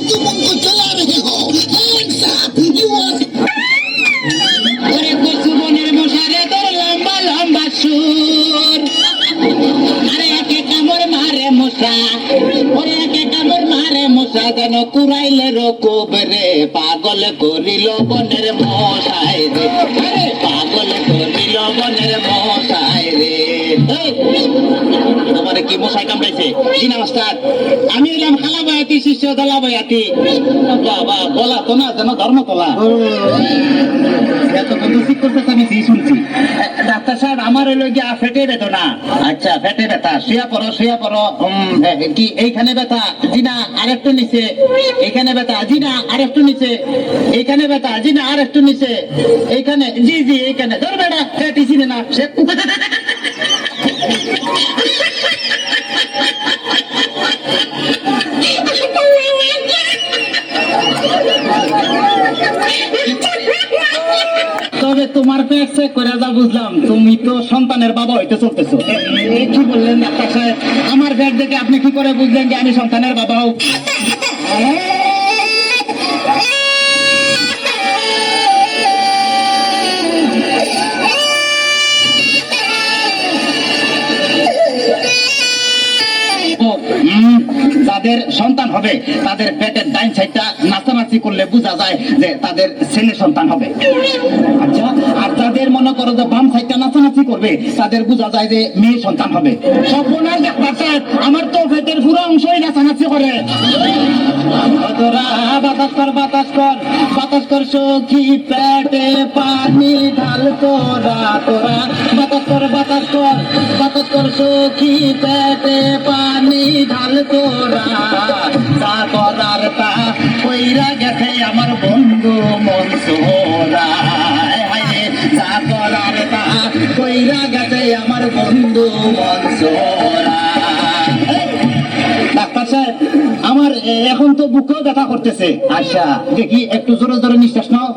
तुम उनको चला रहे हो। Hands up, you are ওরে কচু বনের মশারে তোর লম্বা লম্বা সুর, আরে একে কামড় মারে মশা, ওরে একে কামড় মারে মশা, যেন কুড়াইলে রকব রে, পাগল করিল বনের মশাই রে, আরে পাগল করিল বনের মশাই রে। তোমার কি মশাই কামড়াইছে? জিনা মাস্টার, আমি এলাম খালা বয়াতি, শিষ্য দলা বয়াতি। বাবা বলা তো না, যেন ধর্ম তোলা। এত বন্ধু ঠিক করতেছে, আমি কি শুনছি? ডাক্তার সাহেব, আমার হইলো গিয়া ফেটে বেদনা। আচ্ছা, ফেটে ব্যথা, শুয়া পড়ো শুয়া পড়ো। কি এইখানে ব্যথা? জি না, আরেকটু নিচে। এইখানে ব্যথা? জি না, আরেকটু নিচে। এইখানে ব্যথা? জি না, আরেকটু নিচে। এইখানে? জি জি, এইখানে। ধর বেড়া, ফেটিছি না সে। তবে তোমার পেট চেক করে যা বুঝলাম, তুমি তো সন্তানের বাবা হইতে চলতেছো। কি বললেন ডাক্তার সাহেব? আমার পেট দেখে আপনি কি করে বুঝলেন যে আমি সন্তানের বাবা হব? যাদের সন্তান হবে তাদের পেটের ডাইন সাইডটা নাচানাচি করলে বোঝা যায় যে তাদের ছেলে সন্তান হবে। আচ্ছা, আর যাদের মনে করো যে বাম সাইডটা নাচানাচি করবে তাদের বোঝা যায় যে মেয়ে সন্তান হবে। সর্বনাশ ডাক্তার সাহেব, আমার তো পেটের পুরো অংশই নাচানাচি করে। তোরা বাতাস কর বাতাস কর বাতাস কর সখী, পেটে পানি ঢাল তোরা, তোরা বাতাস কর বাতাস কর বাতাস কর সখী, পেটে পানি ঢাল তোরা, তা করার তা কইরা গেছে আমার বন্ধু মনসুরা, যা করার তা কইরা গেছে আমার বন্ধু মনসুরা। ডাক্তার সাহেব, আমার এখন তো বুকেও ব্যথা করতেছে। আচ্ছা, দেখি একটু জোরে জোরে নিঃশ্বাস নাও,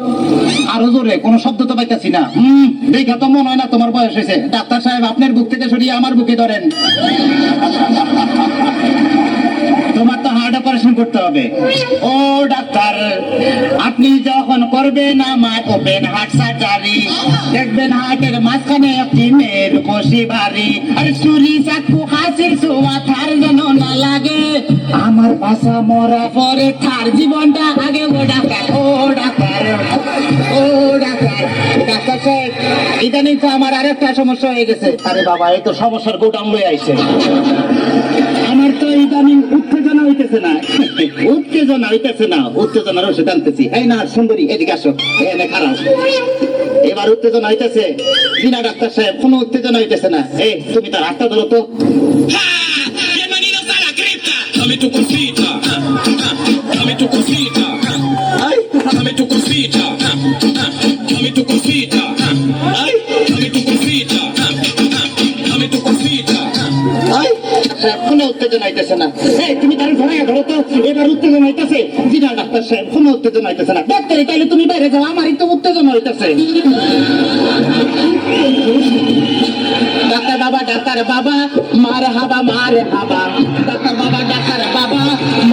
আরো জোরে। কোনো শব্দ তো পাইতেছি না। দেখা তো মনে হয় না তোমার বয়স হয়েছে। ডাক্তার সাহেব, আপনার বুক থেকে সরিয়ে আমার বুকে ধরেন। তোমার তো হার্ট অপারেশন করতে হবে। ও ডাক্তার, আপনি যখন করবেন আমার ওপেন হার্ট সার্জারি, দেখবেন হার্টের মাঝখানে একটি মেয়ের বসি ভারী, আর ছুরি চাকু হাসির ছোঁয়া থার যেন না লাগে, আমার বাসা মরা পরে থার জীবনটা আগে। ও ডাক্তার, ও ডাক্তার, ও ডাক্তার। ডাক্তার সাহেব, ইদানিং তো আমার আরেকটা সমস্যা হয়ে গেছে। আরে বাবা, এই তো সমস্যার গোটাম লয়ে আইছে। আমার তো ইদানিং উত্তেজনা হইতেছে না, উত্তেজনা হইতেছে না, উত্তেজনার ওষুধ আনতেছি। এই না সুন্দরী, এদিকে আসো, এনে খারাপ। এবার উত্তেজনা হইতেছে। বিনা ডাক্তার সাহেব, কোনো উত্তেজনা হইতেছে না। এই তুমি তার হাতটা ধরো তো। Dame tu cosita, dame tu cosita, Ay, dame tu cosita, dame tu cosita, ay, dame tu cosita, dame tu cosita. ay, কোনো উত্তেজনা হইতেছে না। এই তুমি তার ধরে ধরো তো। এবার উত্তেজনা হইতেছে। বিনা ডাক্তার সাহেব, কোনো উত্তেজনা হইতেছে না। ডাক্তার, তাইলে তুমি বাইরে যাও, আমারই তো উত্তেজনা হইতেছে। ডাক্তার বাবা, ডাক্তার বাবা, মার হাবা মার হাবা, ডাক্তার বাবা, ডাক্তার বাবা,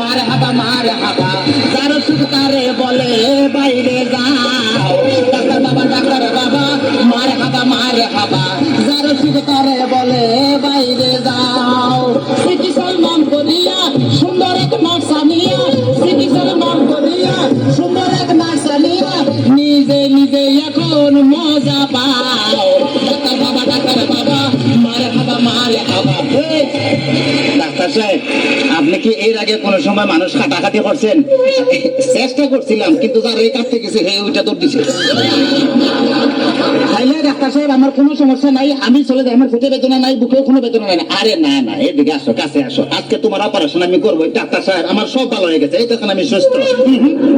মার হাবা মার হাবা, যার সুখ তারে বলে বাইরে যাও। ডাক্তার বাবা, ডাক্তার বাবা, মার হাবা মার হাবা, যার সুখ তারে বলে বাইরে যাও। সিটি সলমান করিয়া সুন্দর এক নার্সানিয়া, সিটি সলমান করিয়া সুন্দর এক নার্সানিয়া, নিজে নিজে এখন মজা পাও। ডাক্তার বাবা, ডাক্তার বাবা, মারে হাবা মারে হাবা। ডাক্তার সাহেব, আপনি কি এর আগে কোনো সময় মানুষ কাটাকাটি করছেন? চেষ্টা করছিলাম, কিন্তু যার এই কাটতে গেছে হে ওইটা দৌড় দিছে। তাইলে ডাক্তার সাহেব, আমার কোনো সমস্যা নাই, আমি চলে যাই, আমার পেটে বেদনা নাই, বুকেও কোনো বেদনা নাই। আরে না না, এদিকে আসো, কাছে আসো, আজকে তোমার অপারেশন আমি করবো। ডাক্তার সাহেব, আমার সব ভালো হয়ে গেছে, এই তখন আমি সুস্থ।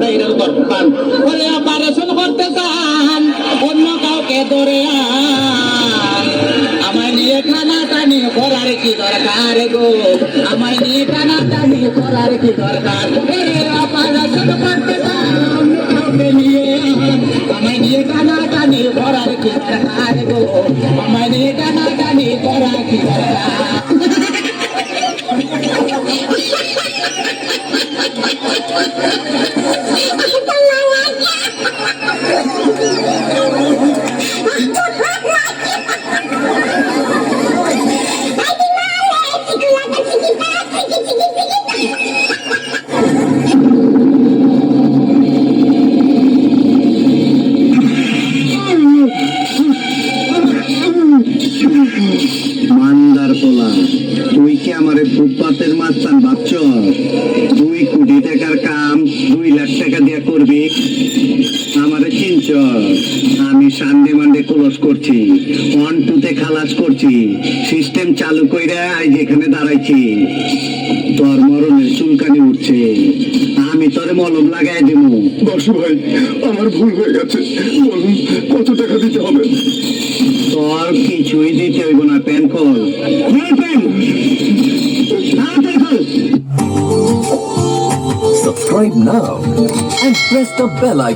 তাই এর উপর পান ওরে অপারেশন করতে চান, অন্য কাউকে ধরে আন, আমায় নিয়ে টানা টানি করার কি দরকার গো, আমায় নিয়ে টানা টানি করার কি দরকার। অপারেশন করতে চান, কাউকে নিয়ে আন, আমায় নিয়ে টানা টানি করার কি দরকার গো, আমায় নিয়ে টানা টানি করার কি দরকার। মান্দার পোলা, তুই কি আমারে ফুটপাতের মাস্তান ভাবছ? 2 কোটি টাকার কাম 2 লাখ টাকা দিয়া করবি? আমারে চিনছ? আমি সানডে মানডে ক্লোজ করছি, 1-2 খালাস করছি, সিস্টেম চালু কইরা আজ এখানে দাঁড়াইছি। তোর মরণের চুলকানি উঠছে, আমি তোরে মলম লাগাই দেব। বাসু ভাই, আমার ভুল হয়ে গেছে, বলুন কত টাকা দিতে হবে? তোর কিছুই দিতে হইব না, প্যান খোল। Subscribe now and press the bell icon.